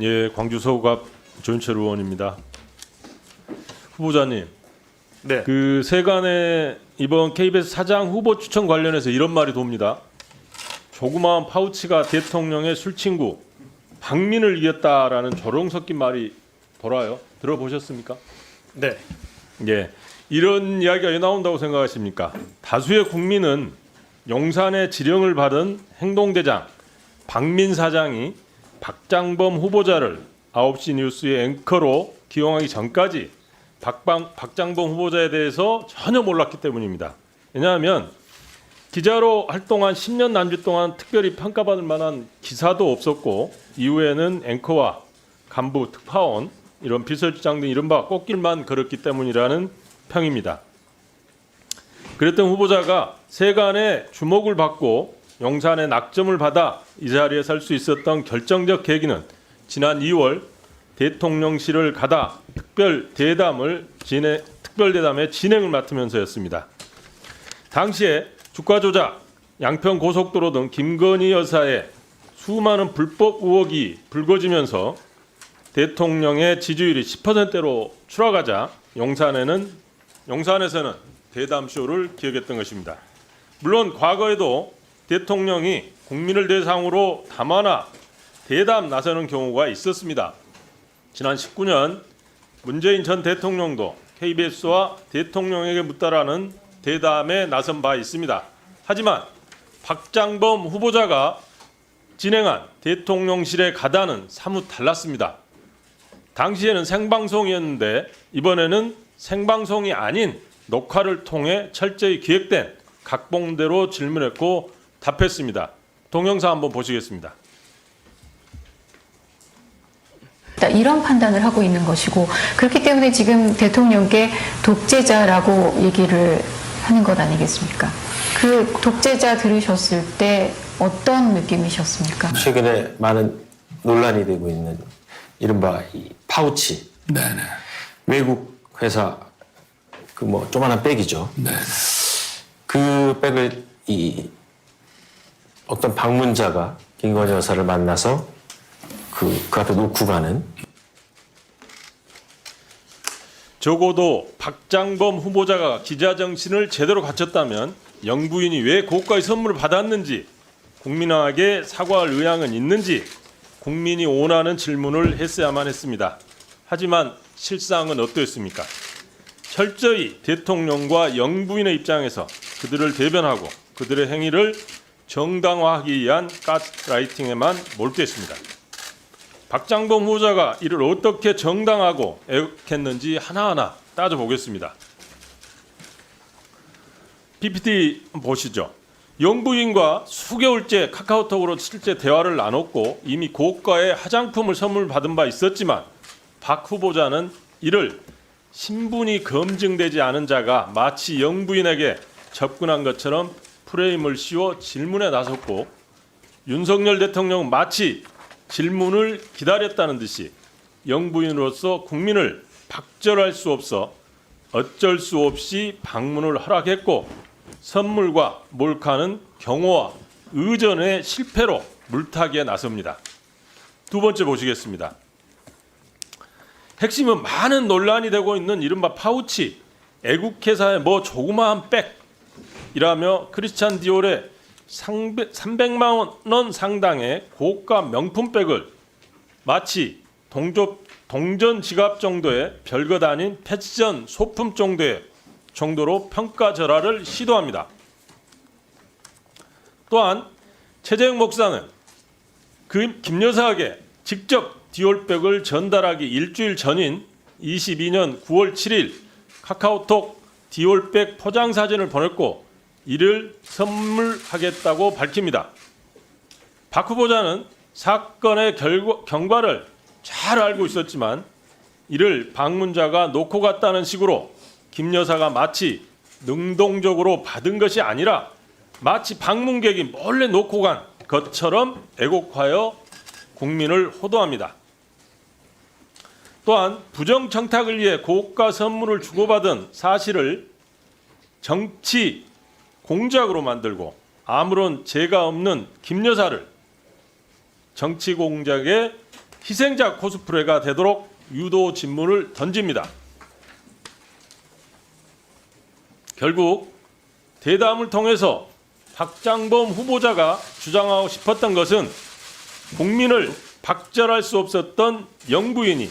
예, 광주 서구갑 조윤철 의원입니다. 후보자님, 네. 그 세간의 이번 KBS 사장 후보 추천 관련해서 이런 말이 돕니다. 조그마한 파우치가 대통령의 술친구 박민을 이겼다라는 조롱 섞인 말이 돌아요. 들어보셨습니까? 네. 예, 이런 이야기가 왜 나온다고 생각하십니까? 다수의 국민은 용산의 지령을 받은 행동대장 박민 사장이 박장범 후보자를 9시 뉴스의 앵커로 기용하기 전까지 박장범 후보자에 대해서 전혀 몰랐기 때문입니다. 왜냐하면 기자로 활동한 10년 남짓 동안 특별히 평가받을 만한 기사도 없었고 이후에는 앵커와 간부, 특파원, 이런 비서실장 등 이른바 꽃길만 걸었기 때문이라는 평입니다. 그랬던 후보자가 세간의 주목을 받고 용산의 낙점을 받아 이 자리에 설 수 있었던 결정적 계기는 지난 2월 대통령실을 가다 특별대담의 진행을 맡으면서였습니다. 당시에 주가 조작, 양평 고속도로 등 김건희 여사의 수많은 불법 의혹이 불거지면서 대통령의 지지율이 10%대로 추락하자 용산에서는 대담쇼를 기획했던 것입니다. 물론 과거에도 대통령이 국민을 대상으로 담화나 대담 나서는 경우가 있었습니다. 지난 19년 문재인 전 대통령도 KBS와 대통령에게 묻다라는 대담에 나선 바 있습니다. 하지만 박장범 후보자가 진행한 대통령실에 가다는 사뭇 달랐습니다. 당시에는 생방송이었는데 이번에는 생방송이 아닌 녹화를 통해 철저히 기획된 각본대로 질문했고 답했습니다. 동영상 한번 보시겠습니다. 이런 판단을 하고 있는 것이고 그렇기 때문에 지금 대통령께 독재자라고 얘기를 하는 것 아니겠습니까? 그 독재자 들으셨을 때 어떤 느낌이셨습니까? 최근에 많은 논란이 되고 있는 이른바 이 파우치. 네네. 외국 회사 그 뭐 조그만한 백이죠. 네. 그 백을 이 어떤 방문자가 김건희 여사를 만나서 그 앞에 놓고 가는. 적어도 박장범 후보자가 기자 정신을 제대로 갖췄다면 영부인이 왜 고가의 선물을 받았는지 국민에게 사과할 의향은 있는지 국민이 원하는 질문을 했어야만 했습니다. 하지만 실상은 어떠했습니까? 철저히 대통령과 영부인의 입장에서 그들을 대변하고 그들의 행위를 정당화하기 위한 가스라이팅에만 몰두했습니다. 박장범 후보자가 이를 어떻게 정당하고 애국했는지 하나하나 따져보겠습니다. PPT 보시죠. 영부인과 수개월째 카카오톡으로 실제 대화를 나눴고 이미 고가의 화장품을 선물 받은 바 있었지만 박 후보자는 이를 신분이 검증되지 않은 자가 마치 영부인에게 접근한 것처럼 프레임을 씌워 질문에 나섰고 윤석열 대통령은 마치 질문을 기다렸다는 듯이 영부인으로서 국민을 박절할 수 없어 어쩔 수 없이 방문을 허락했고 선물과 몰카는 경호와 의전의 실패로 물타기에 나섭니다. 두 번째 보시겠습니다. 핵심은 많은 논란이 되고 있는 이른바 파우치, 애국회사의 뭐 조그마한 백이라며 크리스찬 디올의 300만 원 상당의 고가 명품백을 마치 동전 지갑 정도의 별것 아닌 패션 소품 정도로 평가절하를 시도합니다. 또한 최재형 목사는 김 여사에게 직접 디올백을 전달하기 일주일 전인 22년 9월 7일 카카오톡 디올백 포장 사진을 보냈고 이를 선물하겠다고 밝힙니다. 박 후보자는 사건의 경과를 잘 알고 있었지만 이를 방문자가 놓고 갔다는 식으로 김 여사가 마치 능동적으로 받은 것이 아니라 마치 방문객이 몰래 놓고 간 것처럼 애곡하여 국민을 호도합니다. 또한 부정 청탁을 위해 고가 선물을 주고받은 사실을 정치 공작으로 만들고 아무런 죄가 없는 김 여사를 정치 공작에 희생자 코스프레가 되도록 유도 진문을 던집니다. 결국 대담을 통해서 박장범 후보자가 주장하고 싶었던 것은 국민을 박절할 수 없었던 영부인이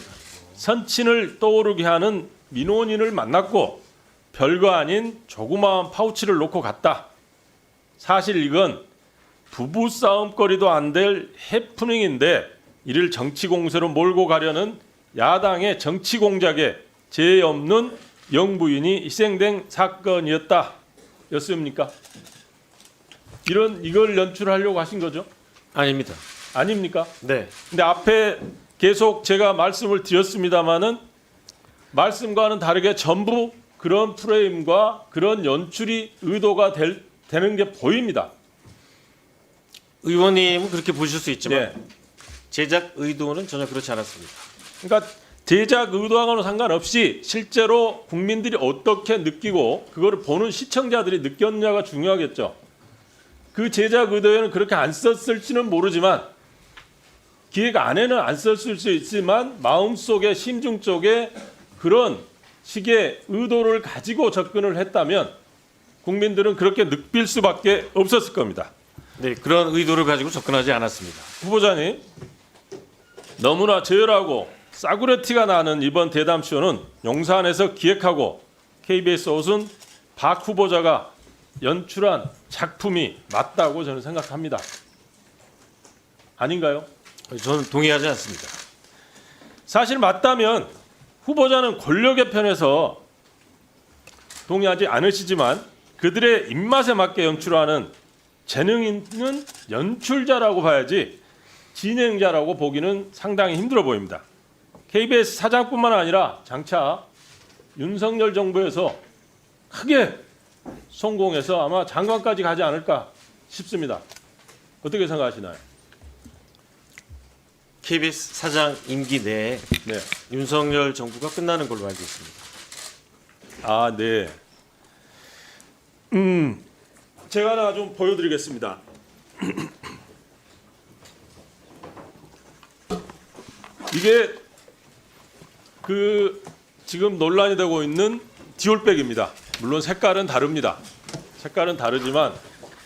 선친을 떠오르게 하는 민원인을 만났고 별거 아닌 조그마한 파우치를 놓고 갔다. 사실 이건 부부싸움거리도 안 될 해프닝인데 이를 정치 공세로 몰고 가려는 야당의 정치 공작에 죄 없는 영부인이 희생된 사건이었다. 였습니까? 이걸 연출하려고 하신 거죠? 아닙니다. 아닙니까? 네. 근데 앞에 계속 제가 말씀을 드렸습니다마는 말씀과는 다르게 전부 그런 프레임과 그런 연출이 의도가 되는 게 보입니다. 의원님은 그렇게 보실 수 있지만 네. 제작 의도는 전혀 그렇지 않았습니다. 그러니까 제작 의도와는 상관없이 실제로 국민들이 어떻게 느끼고 그거를 보는 시청자들이 느꼈냐가 중요하겠죠. 그 제작 의도에는 그렇게 안 썼을지는 모르지만 기획 안에는 안 썼을 수 있지만 마음속에 심중 쪽에 그런 식의 의도를 가지고 접근을 했다면 국민들은 그렇게 느낄 수밖에 없었을 겁니다. 네, 그런 의도를 가지고 접근하지 않았습니다. 후보자님, 너무나 저열하고 싸구려티가 나는 이번 대담쇼는 용산에서 기획하고 KBS 옷은 박 후보자가 연출한 작품이 맞다고 저는 생각합니다. 아닌가요? 저는 동의하지 않습니다. 사실 맞다면 후보자는 권력의 편에서 동의하지 않으시지만 그들의 입맛에 맞게 연출하는 재능 있는 연출자라고 봐야지 진행자라고 보기는 상당히 힘들어 보입니다. KBS 사장뿐만 아니라 장차 윤석열 정부에서 크게 성공해서 아마 장관까지 가지 않을까 싶습니다. 어떻게 생각하시나요? KBS 사장 임기 내에 네. 윤석열 정부가 끝나는 걸로 알고 있습니다. 아, 네. 제가 하나 좀 보여드리겠습니다. 이게 지금 논란이 되고 있는 디올백입니다. 물론 색깔은 다릅니다. 색깔은 다르지만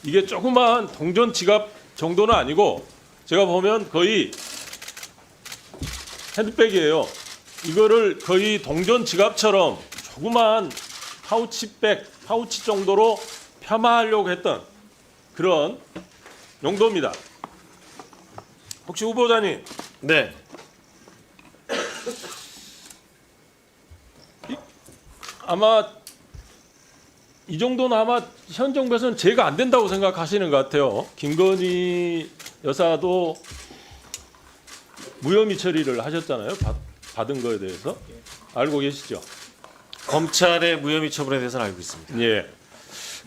이게 조그마한 동전 지갑 정도는 아니고 제가 보면 거의 핸드백이에요. 이거를 거의 동전 지갑처럼 조그마한 파우치 정도로 폄하하려고 했던 그런 용도입니다. 혹시 후보자님 네. 아마 이 정도는 아마 현 정부에서는 제가 안 된다고 생각하시는 것 같아요. 김건희 여사도 무혐의 처리를 하셨잖아요. 받은 거에 대해서 알고 계시죠? 검찰의 무혐의 처분에 대해서는 알고 있습니다. 예.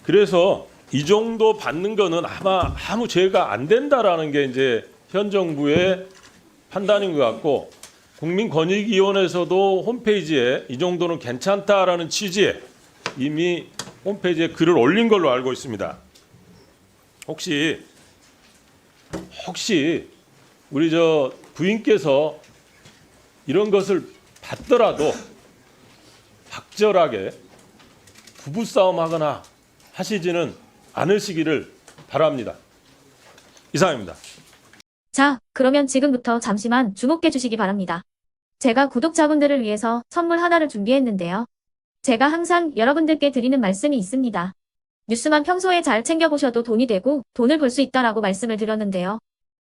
그래서 이 정도 받는 거는 아마 아무 죄가 안 된다라는 게 이제 현 정부의 판단인 것 같고 국민권익위원회에서도 홈페이지에 이 정도는 괜찮다라는 취지에 이미 홈페이지에 글을 올린 걸로 알고 있습니다. 혹시 우리 저 부인께서 이런 것을 받더라도 박절하게 부부싸움하거나 하시지는 않으시기를 바랍니다. 이상입니다. 자, 그러면 지금부터 잠시만 주목해 주시기 바랍니다. 제가 구독자분들을 위해서 선물 하나를 준비했는데요. 제가 항상 여러분들께 드리는 말씀이 있습니다. 뉴스만 평소에 잘 챙겨보셔도 돈이 되고 돈을 벌 수 있다라고 말씀을 드렸는데요.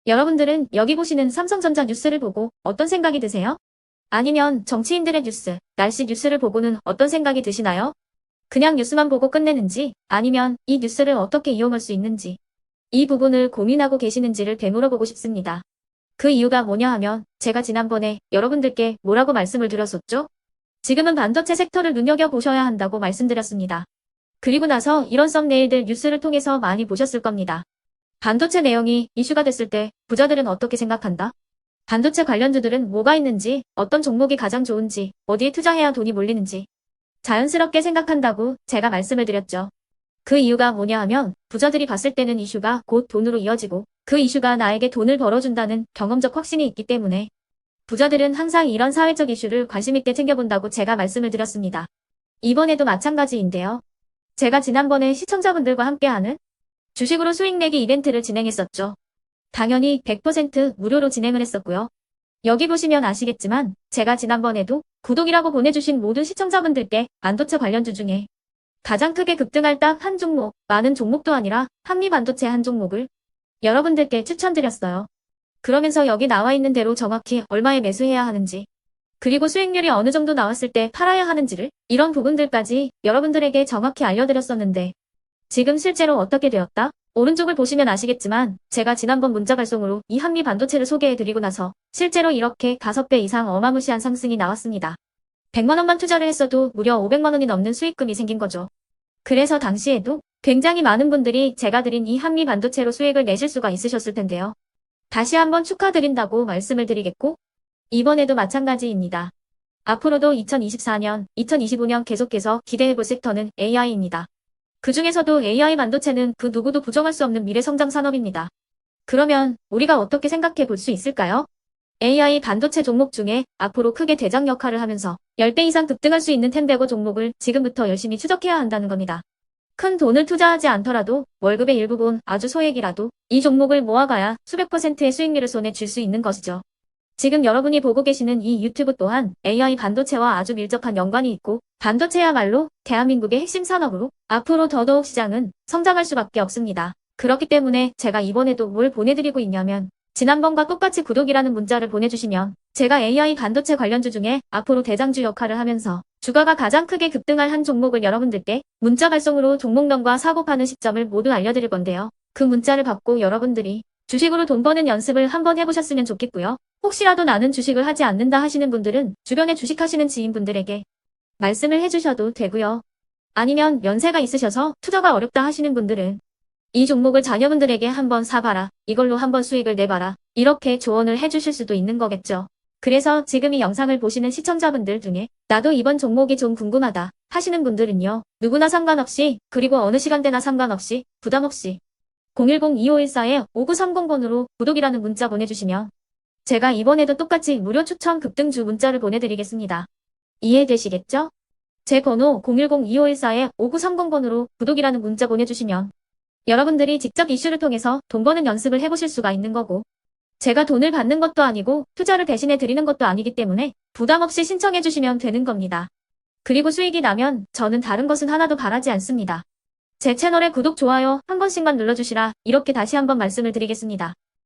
여러분들은 여기 보시는 삼성전자 뉴스를 보고 어떤 생각이 드세요? 아니면 정치인들의 뉴스, 날씨 뉴스를 보고는 어떤 생각이 드시나요? 그냥 뉴스만 보고 끝내는지 아니면 이 뉴스를 어떻게 이용할 수 있는지 이 부분을 고민하고 계시는지를 되물어보고 싶습니다. 그 이유가 뭐냐 하면 제가 지난번에 여러분들께 뭐라고 말씀을 드렸었죠? 지금은 반도체 섹터를 눈여겨보셔야 한다고 말씀드렸습니다. 그리고 나서 이런 썸네일들 뉴스를 통해서 많이 보셨을 겁니다. 반도체 내용이 이슈가 됐을 때 부자들은 어떻게 생각한다? 반도체 관련주들은 뭐가 있는지, 어떤 종목이 가장 좋은지, 어디에 투자해야 돈이 몰리는지 자연스럽게 생각한다고 제가 말씀을 드렸죠. 그 이유가 뭐냐 하면 부자들이 봤을 때는 이슈가 곧 돈으로 이어지고 그 이슈가 나에게 돈을 벌어준다는 경험적 확신이 있기 때문에 부자들은 항상 이런 사회적 이슈를 관심 있게 챙겨본다고 제가 말씀을 드렸습니다. 이번에도 마찬가지인데요. 제가 지난번에 시청자분들과 함께하는 주식으로 수익 내기 이벤트를 진행했었죠. 당연히 100% 무료로 진행을 했었고요. 여기 보시면 아시겠지만 제가 지난번에도 구독이라고 보내주신 모든 시청자분들께 반도체 관련주 중에 가장 크게 급등할 딱 한 종목, 많은 종목도 아니라 한미반도체 한 종목을 여러분들께 추천드렸어요. 그러면서 여기 나와 있는 대로 정확히 얼마에 매수해야 하는지, 그리고 수익률이 어느 정도 나왔을 때 팔아야 하는지를, 이런 부분들까지 여러분들에게 정확히 알려드렸었는데 지금 실제로 어떻게 되었다? 오른쪽을 보시면 아시겠지만 제가 지난번 문자 발송으로 이 한미 반도체를 소개해드리고 나서 실제로 이렇게 5배 이상 어마무시한 상승이 나왔습니다. 100만 원만 투자를 했어도 무려 500만 원이 넘는 수익금이 생긴 거죠. 그래서 당시에도 굉장히 많은 분들이 제가 드린 이 한미 반도체로 수익을 내실 수가 있으셨을 텐데요. 다시 한번 축하드린다고 말씀을 드리겠고, 이번에도 마찬가지입니다. 앞으로도 2024년, 2025년 계속해서 기대해볼 섹터는 AI입니다. 그 중에서도 AI 반도체는 그 누구도 부정할 수 없는 미래성장 산업입니다. 그러면 우리가 어떻게 생각해 볼 수 있을까요? AI 반도체 종목 중에 앞으로 크게 대장 역할을 하면서 10배 이상 급등할 수 있는 텐베고 종목을 지금부터 열심히 추적해야 한다는 겁니다. 큰 돈을 투자하지 않더라도 월급의 일부분 아주 소액이라도 이 종목을 모아가야 수백 %의 수익률을 손에 쥘 수 있는 것이죠. 지금 여러분이 보고 계시는 이 유튜브 또한 AI 반도체와 아주 밀접한 연관이 있고, 반도체야말로 대한민국의 핵심 산업으로 앞으로 더더욱 시장은 성장할 수밖에 없습니다. 그렇기 때문에 제가 이번에도 뭘 보내드리고 있냐면, 지난번과 똑같이 구독이라는 문자를 보내주시면 제가 AI 반도체 관련주 중에 앞으로 대장주 역할을 하면서 주가가 가장 크게 급등할 한 종목을 여러분들께 문자 발송으로 종목명과 사고 파는 시점을 모두 알려드릴 건데요. 그 문자를 받고 여러분들이 주식으로 돈 버는 연습을 한번 해보셨으면 좋겠고요. 혹시라도 나는 주식을 하지 않는다 하시는 분들은 주변에 주식하시는 지인분들에게 말씀을 해주셔도 되고요. 아니면 연세가 있으셔서 투자가 어렵다 하시는 분들은 이 종목을 자녀분들에게 한번 사봐라, 이걸로 한번 수익을 내봐라, 이렇게 조언을 해주실 수도 있는 거겠죠. 그래서 지금 이 영상을 보시는 시청자분들 중에 나도 이번 종목이 좀 궁금하다 하시는 분들은요, 누구나 상관없이, 그리고 어느 시간대나 상관없이 부담 없이 010-2514-5930번으로 구독이라는 문자 보내주시면 제가 이번에도 똑같이 무료 추천 급등주 문자를 보내드리겠습니다. 이해되시겠죠? 제 번호 010-2514-5930번으로 구독이라는 문자 보내주시면 여러분들이 직접 이슈를 통해서 돈 버는 연습을 해보실 수가 있는 거고, 제가 돈을 받는 것도 아니고 투자를 대신해 드리는 것도 아니기 때문에 부담 없이 신청해 주시면 되는 겁니다. 그리고 수익이 나면 저는 다른 것은 하나도 바라지 않습니다. 제 채널에 구독, 좋아요 한 번씩만 눌러주시라, 이렇게 다시 한번 말씀을 드리겠습니다.